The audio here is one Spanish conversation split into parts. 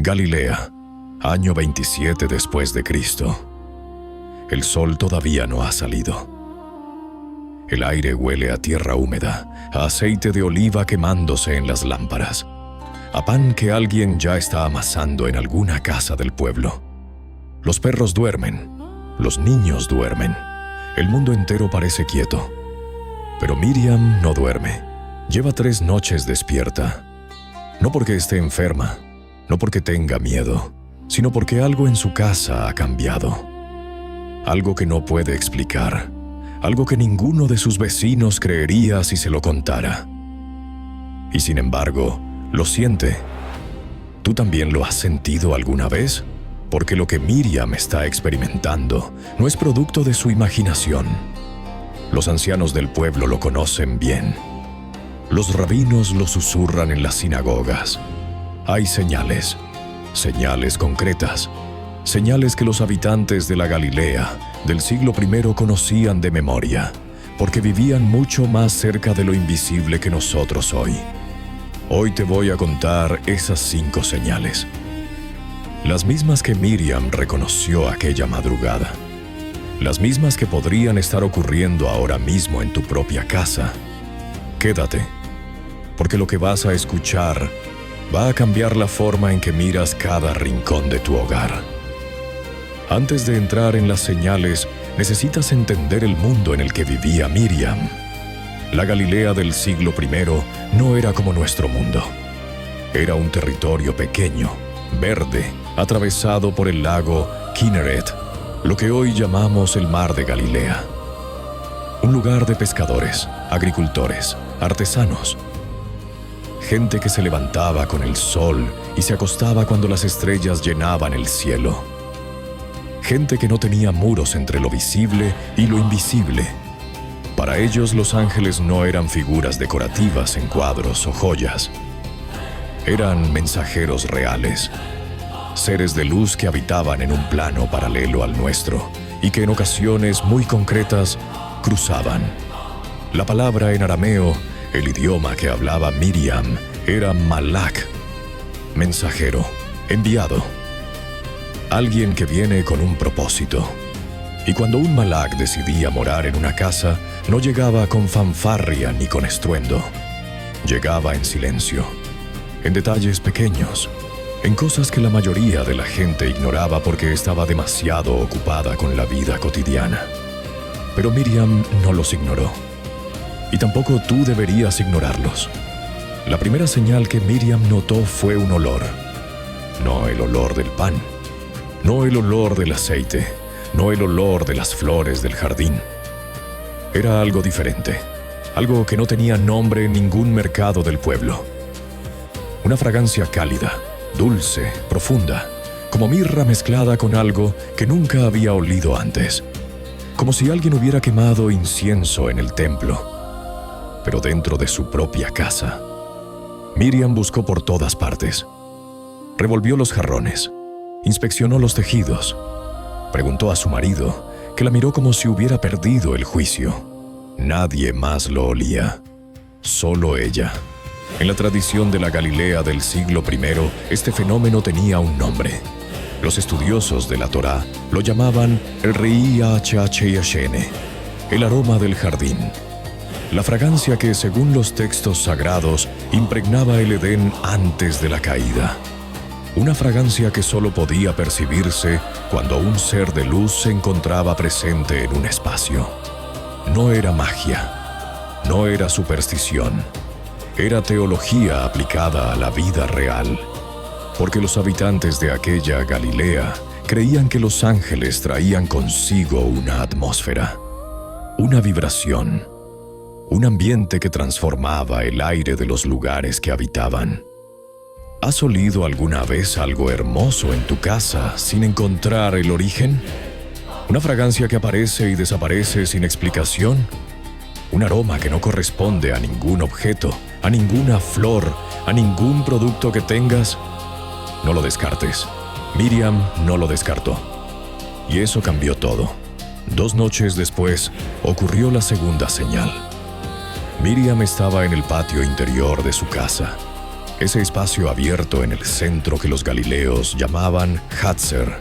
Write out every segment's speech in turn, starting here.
Galilea, año 27 después de Cristo. El sol todavía no ha salido. El aire huele a tierra húmeda, a aceite de oliva quemándose en las lámparas, a pan que alguien ya está amasando en alguna casa del pueblo. Los perros duermen, los niños duermen, el mundo entero parece quieto. Pero Miriam no duerme. Lleva 3 noches despierta. No porque esté enferma, no porque tenga miedo, sino porque algo en su casa ha cambiado. Algo que no puede explicar, algo que ninguno de sus vecinos creería si se lo contara. Y sin embargo, lo siente. ¿Tú también lo has sentido alguna vez? Porque lo que Miriam está experimentando no es producto de su imaginación. Los ancianos del pueblo lo conocen bien. Los rabinos lo susurran en las sinagogas. Hay señales, señales concretas, señales que los habitantes de la Galilea del siglo I conocían de memoria, porque vivían mucho más cerca de lo invisible que nosotros hoy. Hoy te voy a contar esas 5 señales. Las mismas que Miriam reconoció aquella madrugada. Las mismas que podrían estar ocurriendo ahora mismo en tu propia casa. Quédate, porque lo que vas a escuchar va a cambiar la forma en que miras cada rincón de tu hogar. Antes de entrar en las señales, necesitas entender el mundo en el que vivía Miriam. La Galilea del siglo I no era como nuestro mundo. Era un territorio pequeño, verde, atravesado por el lago Kinneret, lo que hoy llamamos el Mar de Galilea. Un lugar de pescadores, agricultores, artesanos. Gente que se levantaba con el sol y se acostaba cuando las estrellas llenaban el cielo. Gente que no tenía muros entre lo visible y lo invisible. Para ellos los ángeles no eran figuras decorativas en cuadros o joyas. Eran mensajeros reales. Seres de luz que habitaban en un plano paralelo al nuestro y que en ocasiones muy concretas cruzaban. La palabra en arameo, el idioma que hablaba Miriam, era malak, mensajero, enviado. Alguien que viene con un propósito. Y cuando un malak decidía morar en una casa, no llegaba con fanfarria ni con estruendo. Llegaba en silencio, en detalles pequeños, en cosas que la mayoría de la gente ignoraba porque estaba demasiado ocupada con la vida cotidiana. Pero Miriam no los ignoró. Y tampoco tú deberías ignorarlos. La primera señal que Miriam notó fue un olor. No el olor del pan, no el olor del aceite, no el olor de las flores del jardín. Era algo diferente, algo que no tenía nombre en ningún mercado del pueblo. Una fragancia cálida, dulce, profunda, como mirra mezclada con algo que nunca había olido antes, como si alguien hubiera quemado incienso en el templo, pero dentro de su propia casa. Miriam buscó por todas partes. Revolvió los jarrones, inspeccionó los tejidos, preguntó a su marido, que la miró como si hubiera perdido el juicio. Nadie más lo olía, solo ella. En la tradición de la Galilea del siglo I, este fenómeno tenía un nombre. Los estudiosos de la Torá lo llamaban el Ri'ah-Chacheyashene, el aroma del jardín. La fragancia que, según los textos sagrados, impregnaba el Edén antes de la caída. Una fragancia que solo podía percibirse cuando un ser de luz se encontraba presente en un espacio. No era magia, no era superstición. Era teología aplicada a la vida real, porque los habitantes de aquella Galilea creían que los ángeles traían consigo una atmósfera, una vibración, un ambiente que transformaba el aire de los lugares que habitaban. ¿Has olido alguna vez algo hermoso en tu casa sin encontrar el origen? ¿Una fragancia que aparece y desaparece sin explicación? Un aroma que no corresponde a ningún objeto, a ninguna flor, a ningún producto que tengas. No lo descartes. Miriam no lo descartó. Y eso cambió todo. 2 noches después, ocurrió la segunda señal. Miriam estaba en el patio interior de su casa. ese espacio abierto en el centro que los galileos llamaban Hatzer,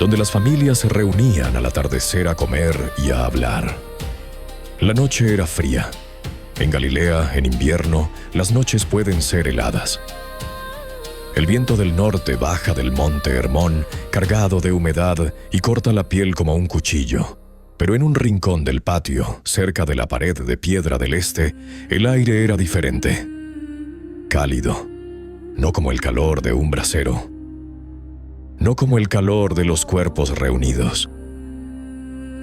donde las familias se reunían al atardecer a comer y a hablar. La noche era fría. En Galilea, en invierno, las noches pueden ser heladas. El viento del norte baja del monte Hermón, cargado de humedad, y corta la piel como un cuchillo. Pero en un rincón del patio, cerca de la pared de piedra del este, el aire era diferente. Cálido, no como el calor de un brasero, no como el calor de los cuerpos reunidos.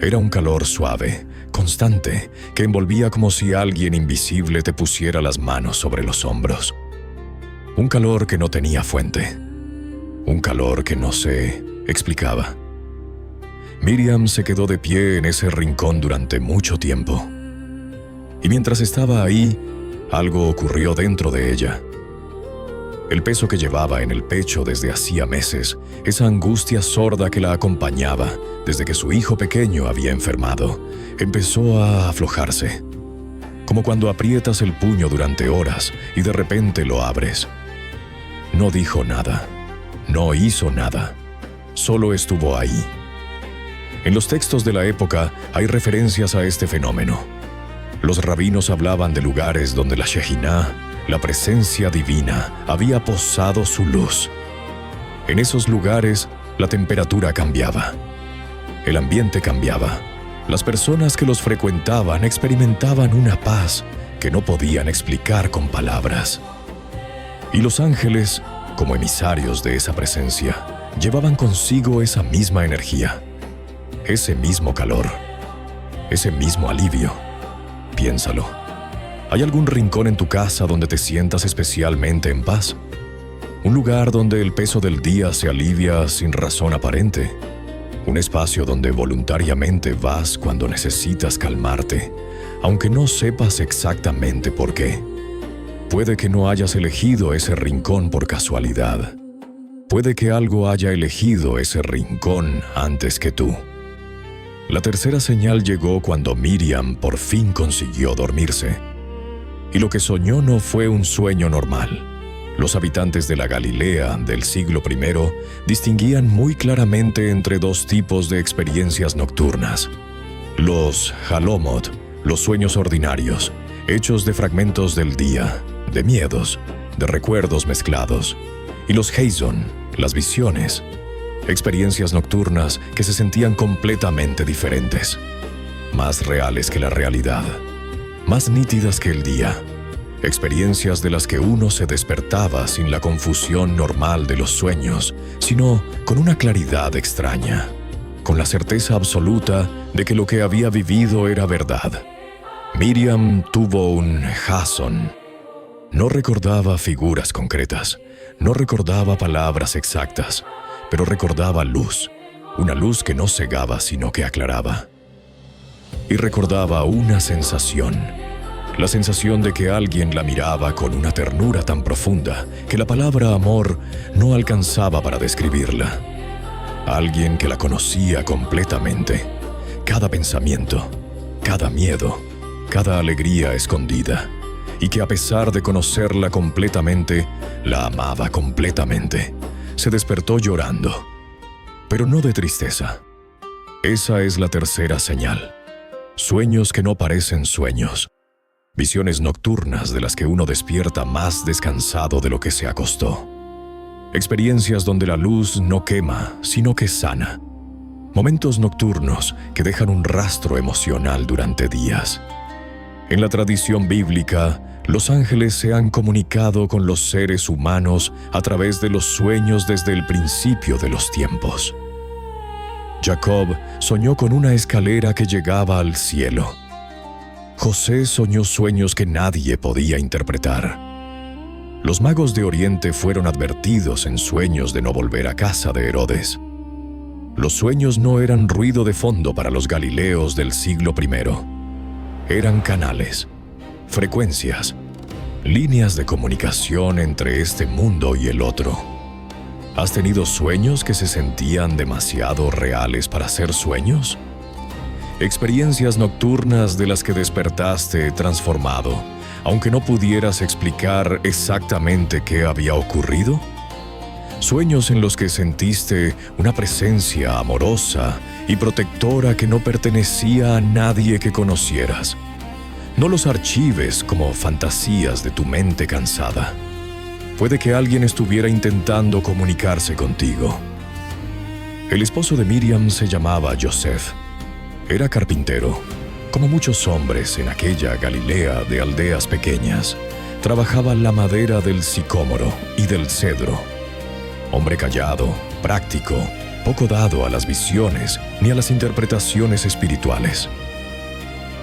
Era un calor suave, constante, que envolvía como si alguien invisible te pusiera las manos sobre los hombros. Un calor que no tenía fuente, un calor que no se explicaba. Miriam se quedó de pie en ese rincón durante mucho tiempo. Y mientras estaba ahí, algo ocurrió dentro de ella. El peso que llevaba en el pecho desde hacía meses, esa angustia sorda que la acompañaba desde que su hijo pequeño había enfermado, empezó a aflojarse. Como cuando aprietas el puño durante horas y de repente lo abres. No dijo nada, no hizo nada, solo estuvo ahí. En los textos de la época hay referencias a este fenómeno. Los rabinos hablaban de lugares donde la Shejiná, la presencia divina, había posado su luz. En esos lugares, la temperatura cambiaba. El ambiente cambiaba. Las personas que los frecuentaban experimentaban una paz que no podían explicar con palabras. Y los ángeles, como emisarios de esa presencia, llevaban consigo esa misma energía, ese mismo calor, ese mismo alivio. Piénsalo. ¿Hay algún rincón en tu casa donde te sientas especialmente en paz? Un lugar donde el peso del día se alivia sin razón aparente. Un espacio donde voluntariamente vas cuando necesitas calmarte, aunque no sepas exactamente por qué. Puede que no hayas elegido ese rincón por casualidad. Puede que algo haya elegido ese rincón antes que tú. La tercera señal llegó cuando Miriam por fin consiguió dormirse. Y lo que soñó no fue un sueño normal. Los habitantes de la Galilea del siglo I distinguían muy claramente entre dos tipos de experiencias nocturnas. Los halomot, los sueños ordinarios, hechos de fragmentos del día, de miedos, de recuerdos mezclados. Y los heizon, las visiones, experiencias nocturnas que se sentían completamente diferentes, más reales que la realidad, más nítidas que el día, experiencias de las que uno se despertaba sin la confusión normal de los sueños, sino con una claridad extraña, con la certeza absoluta de que lo que había vivido era verdad. Miriam tuvo un jason. No recordaba figuras concretas, no recordaba palabras exactas, pero recordaba luz, una luz que no cegaba sino que aclaraba. Y recordaba una sensación, la sensación de que alguien la miraba con una ternura tan profunda que la palabra amor no alcanzaba para describirla. Alguien que la conocía completamente, cada pensamiento, cada miedo, cada alegría escondida, y que a pesar de conocerla completamente, la amaba completamente. Se despertó llorando, pero no de tristeza. Esa es la tercera señal. Sueños que no parecen sueños. Visiones nocturnas de las que uno despierta más descansado de lo que se acostó. Experiencias donde la luz no quema, sino que sana. Momentos nocturnos que dejan un rastro emocional durante días. En la tradición bíblica, los ángeles se han comunicado con los seres humanos a través de los sueños desde el principio de los tiempos. Jacob soñó con una escalera que llegaba al cielo. José soñó sueños que nadie podía interpretar. Los magos de Oriente fueron advertidos en sueños de no volver a casa de Herodes. Los sueños no eran ruido de fondo para los galileos del siglo I. Eran canales, frecuencias, líneas de comunicación entre este mundo y el otro. ¿Has tenido sueños que se sentían demasiado reales para ser sueños? Experiencias nocturnas de las que despertaste transformado, aunque no pudieras explicar exactamente qué había ocurrido? Sueños en los que sentiste una presencia amorosa y protectora que no pertenecía a nadie que conocieras. No los archives como fantasías de tu mente cansada. Puede que alguien estuviera intentando comunicarse contigo. El esposo de Miriam se llamaba Joseph. Era carpintero. Como muchos hombres en aquella Galilea de aldeas pequeñas, trabajaba la madera del sicómoro y del cedro. Hombre callado, práctico, poco dado a las visiones ni a las interpretaciones espirituales.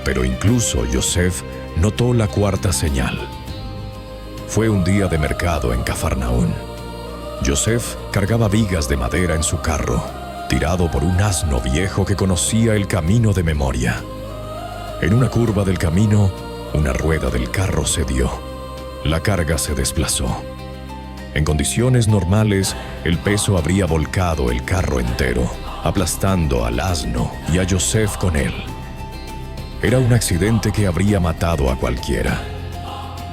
Pero incluso Joseph notó la cuarta señal. Fue un día de mercado en Cafarnaún. Joseph cargaba vigas de madera en su carro, tirado por un asno viejo que conocía el camino de memoria. En una curva del camino, una rueda del carro cedió. La carga se desplazó. En condiciones normales, el peso habría volcado el carro entero, aplastando al asno y a Joseph con él. Era un accidente que habría matado a cualquiera.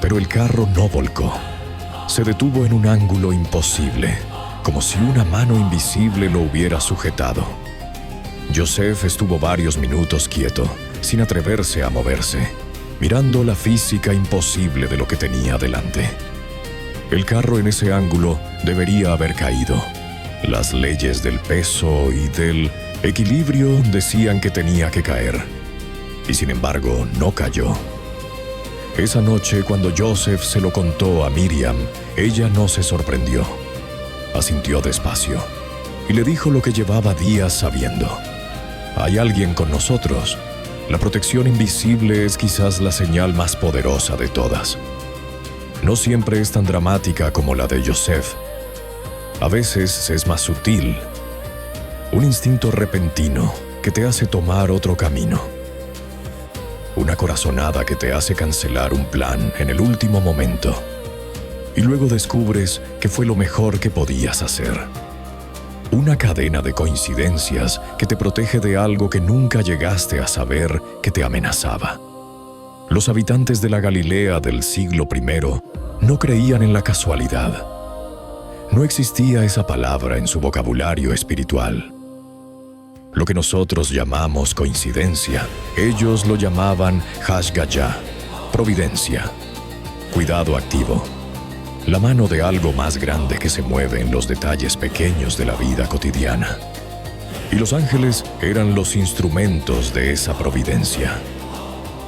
Pero el carro no volcó. Se detuvo en un ángulo imposible, como si una mano invisible lo hubiera sujetado. Joseph estuvo varios minutos quieto, sin atreverse a moverse, mirando la física imposible de lo que tenía delante. El carro en ese ángulo debería haber caído. Las leyes del peso y del equilibrio decían que tenía que caer. Y sin embargo, no cayó. Esa noche, cuando Joseph se lo contó a Miriam, ella no se sorprendió. Asintió despacio y le dijo lo que llevaba días sabiendo. Hay alguien con nosotros. La protección invisible es quizás la señal más poderosa de todas. No siempre es tan dramática como la de Joseph. A veces es más sutil. Un instinto repentino que te hace tomar otro camino. Una corazonada que te hace cancelar un plan en el último momento. Y luego descubres que fue lo mejor que podías hacer. Una cadena de coincidencias que te protege de algo que nunca llegaste a saber que te amenazaba. Los habitantes de la Galilea del siglo I no creían en la casualidad. No existía esa palabra en su vocabulario espiritual. Lo que nosotros llamamos coincidencia, ellos lo llamaban Hashgaya, providencia, cuidado activo. La mano de algo más grande que se mueve en los detalles pequeños de la vida cotidiana. Y los ángeles eran los instrumentos de esa providencia.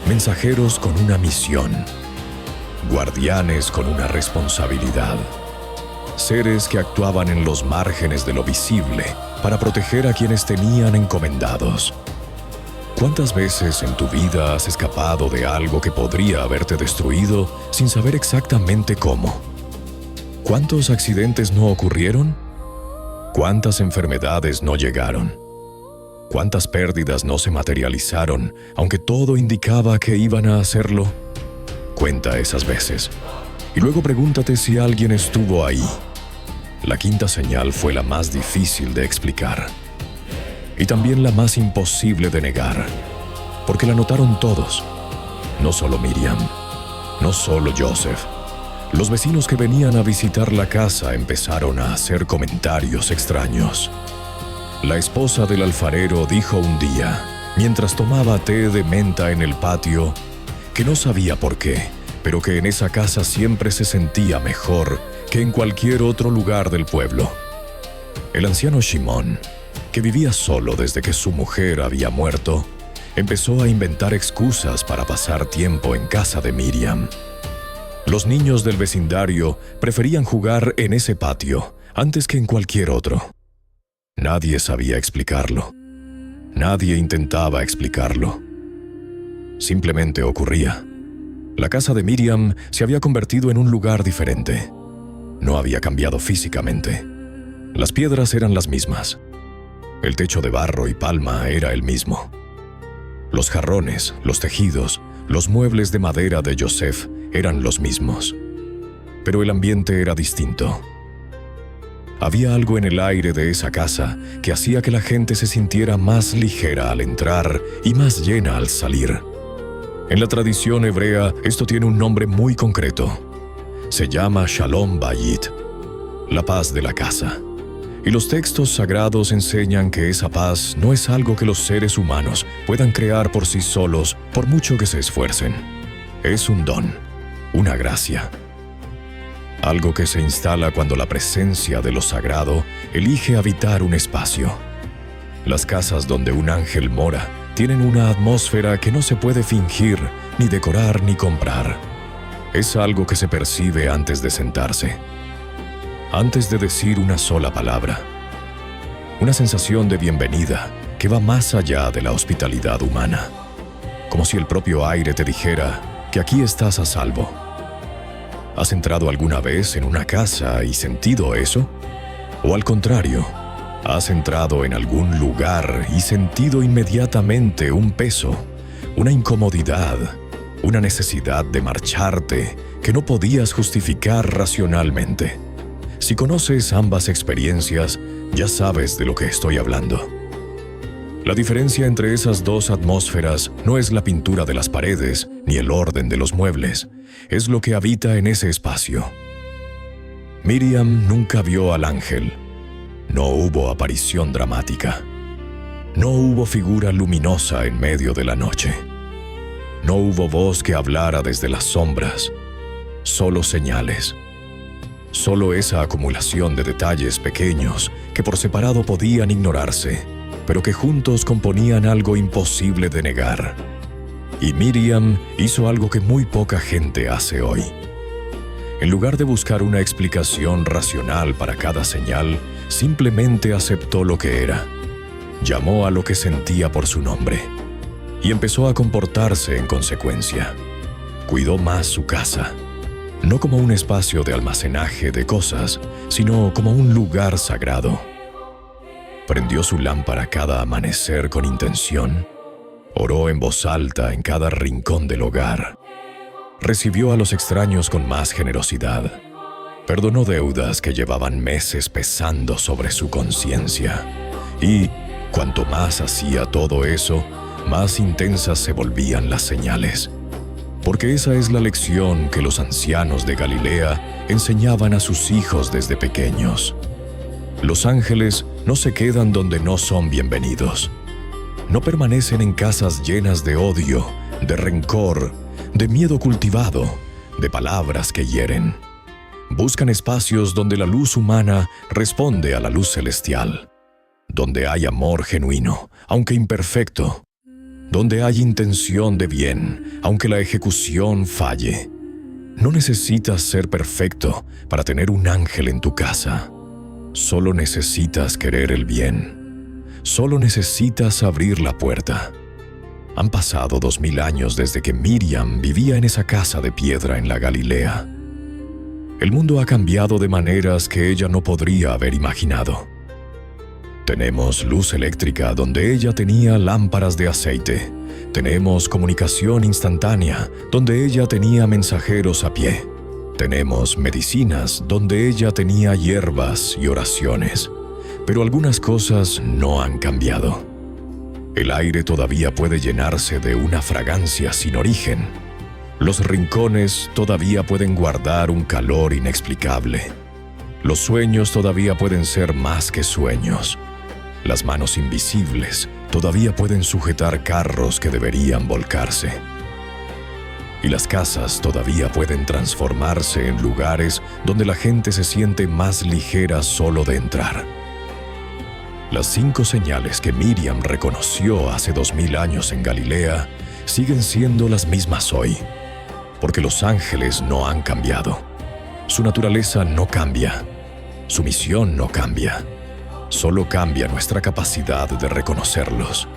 Mensajeros con una misión. Guardianes con una responsabilidad. Seres que actuaban en los márgenes de lo visible para proteger a quienes tenían encomendados. ¿Cuántas veces en tu vida has escapado de algo que podría haberte destruido sin saber exactamente cómo? ¿Cuántos accidentes no ocurrieron? ¿Cuántas enfermedades no llegaron? ¿Cuántas pérdidas no se materializaron, aunque todo indicaba que iban a hacerlo? Cuenta esas veces. Y luego pregúntate si alguien estuvo ahí. La quinta señal fue la más difícil de explicar. Y también la más imposible de negar. Porque la notaron todos. No solo Miriam. No solo Joseph. Los vecinos que venían a visitar la casa empezaron a hacer comentarios extraños. La esposa del alfarero dijo un día, mientras tomaba té de menta en el patio, que no sabía por qué, pero que en esa casa siempre se sentía mejor que en cualquier otro lugar del pueblo. El anciano Shimón, que vivía solo desde que su mujer había muerto, empezó a inventar excusas para pasar tiempo en casa de Miriam. Los niños del vecindario preferían jugar en ese patio antes que en cualquier otro. Nadie sabía explicarlo. Nadie intentaba explicarlo. Simplemente ocurría. La casa de Miriam se había convertido en un lugar diferente. No había cambiado físicamente. Las piedras eran las mismas. El techo de barro y palma era el mismo. Los jarrones, los tejidos, los muebles de madera de Joseph eran los mismos. Pero el ambiente era distinto. Había algo en el aire de esa casa que hacía que la gente se sintiera más ligera al entrar y más llena al salir. En la tradición hebrea, esto tiene un nombre muy concreto. Se llama Shalom Bayit, la paz de la casa. Y los textos sagrados enseñan que esa paz no es algo que los seres humanos puedan crear por sí solos, por mucho que se esfuercen. Es un don, una gracia. Algo que se instala cuando la presencia de lo sagrado elige habitar un espacio. Las casas donde un ángel mora tienen una atmósfera que no se puede fingir, ni decorar, ni comprar. Es algo que se percibe antes de sentarse, antes de decir una sola palabra. Una sensación de bienvenida que va más allá de la hospitalidad humana. Como si el propio aire te dijera que aquí estás a salvo. ¿Has entrado alguna vez en una casa y sentido eso? ¿O al contrario, has entrado en algún lugar y sentido inmediatamente un peso, una incomodidad, una necesidad de marcharte que no podías justificar racionalmente? Si conoces ambas experiencias, ya sabes de lo que estoy hablando. La diferencia entre esas dos atmósferas no es la pintura de las paredes ni el orden de los muebles, es lo que habita en ese espacio. Miriam nunca vio al ángel. No hubo aparición dramática. No hubo figura luminosa en medio de la noche. No hubo voz que hablara desde las sombras. Solo señales. Solo esa acumulación de detalles pequeños que por separado podían ignorarse, pero que juntos componían algo imposible de negar. Y Miriam hizo algo que muy poca gente hace hoy. En lugar de buscar una explicación racional para cada señal, simplemente aceptó lo que era. Llamó a lo que sentía por su nombre y empezó a comportarse en consecuencia. Cuidó más su casa, no como un espacio de almacenaje de cosas, sino como un lugar sagrado. Prendió su lámpara cada amanecer con intención. Oró en voz alta en cada rincón del hogar. Recibió a los extraños con más generosidad. Perdonó deudas que llevaban meses pesando sobre su conciencia. Y, cuanto más hacía todo eso, más intensas se volvían las señales. Porque esa es la lección que los ancianos de Galilea enseñaban a sus hijos desde pequeños. Los ángeles no se quedan donde no son bienvenidos. No permanecen en casas llenas de odio, de rencor, de miedo cultivado, de palabras que hieren. Buscan espacios donde la luz humana responde a la luz celestial, donde hay amor genuino, aunque imperfecto, donde hay intención de bien, aunque la ejecución falle. No necesitas ser perfecto para tener un ángel en tu casa. Solo necesitas querer el bien. Solo necesitas abrir la puerta. Han pasado 2000 años desde que Miriam vivía en esa casa de piedra en la Galilea. El mundo ha cambiado de maneras que ella no podría haber imaginado. Tenemos luz eléctrica donde ella tenía lámparas de aceite. Tenemos comunicación instantánea donde ella tenía mensajeros a pie. Tenemos medicinas donde ella tenía hierbas y oraciones. Pero algunas cosas no han cambiado. El aire todavía puede llenarse de una fragancia sin origen. Los rincones todavía pueden guardar un calor inexplicable. Los sueños todavía pueden ser más que sueños. Las manos invisibles todavía pueden sujetar carros que deberían volcarse. Y las casas todavía pueden transformarse en lugares donde la gente se siente más ligera solo de entrar. Las 5 señales que Miriam reconoció hace 2000 años en Galilea siguen siendo las mismas hoy, porque los ángeles no han cambiado. Su naturaleza no cambia, su misión no cambia, solo cambia nuestra capacidad de reconocerlos.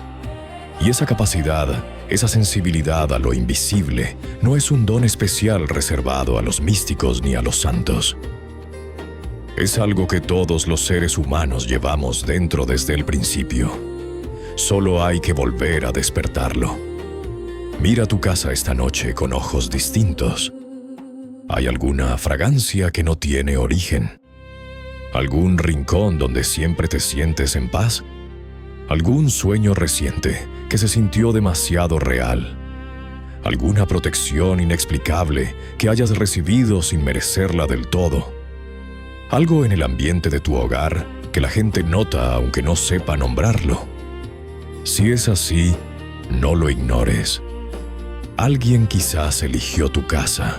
Y esa capacidad, esa sensibilidad a lo invisible, no es un don especial reservado a los místicos ni a los santos. Es algo que todos los seres humanos llevamos dentro desde el principio. Solo hay que volver a despertarlo. Mira tu casa esta noche con ojos distintos. ¿Hay alguna fragancia que no tiene origen? ¿Algún rincón donde siempre te sientes en paz? ¿Algún sueño reciente que se sintió demasiado real? alguna protección inexplicable que hayas recibido sin merecerla del todo. Algo en el ambiente de tu hogar que la gente nota aunque no sepa nombrarlo. Si es así, no lo ignores. Alguien quizás eligió tu casa.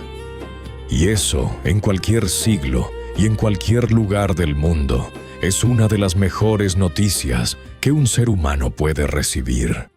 Y eso, en cualquier siglo y en cualquier lugar del mundo, es una de las mejores noticias que un ser humano puede recibir.